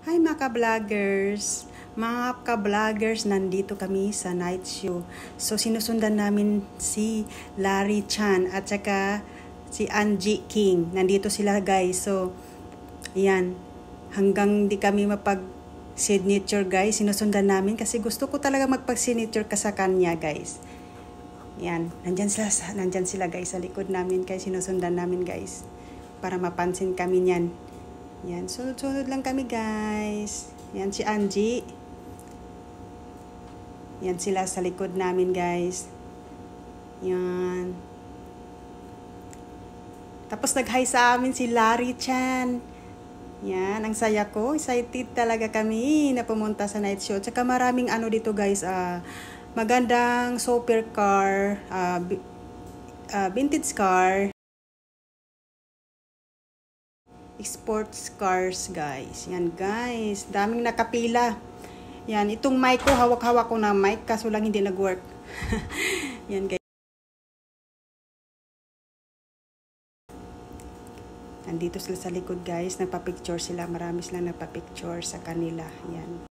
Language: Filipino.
Hi mga ka-vloggers! Mga ka-vloggers, nandito kami sa night show. So sinusundan namin si Larry Chan at saka si Angie King. Nandito sila guys. So, yan. Hanggang di kami mapag-signature guys, sinusundan namin kasi gusto ko talaga magpag-signature ka sa kanya guys. Yan. Nandyan sila guys sa likod namin kaya sinusundan namin guys. Para mapansin kami niyan. Yan, sunod-sunod lang kami guys. Yan si Angie. Yan sila sa likod namin guys. Yan. Tapos nag-hi sa amin si Larry Chan. Yan, ang saya ko. Excited talaga kami na pumunta sa night show. Tsaka maraming ano dito guys. Magandang supercar. Vintage car. Sports cars guys. Yan guys, daming nakapila. Yan, itong mic ko, hawak-hawak ko na mic kaso lang hindi nag-work. Yan guys. Nandito sila sa likod guys, nagpa-picture sila. Marami silang nagpa-picture sa kanila. Yan.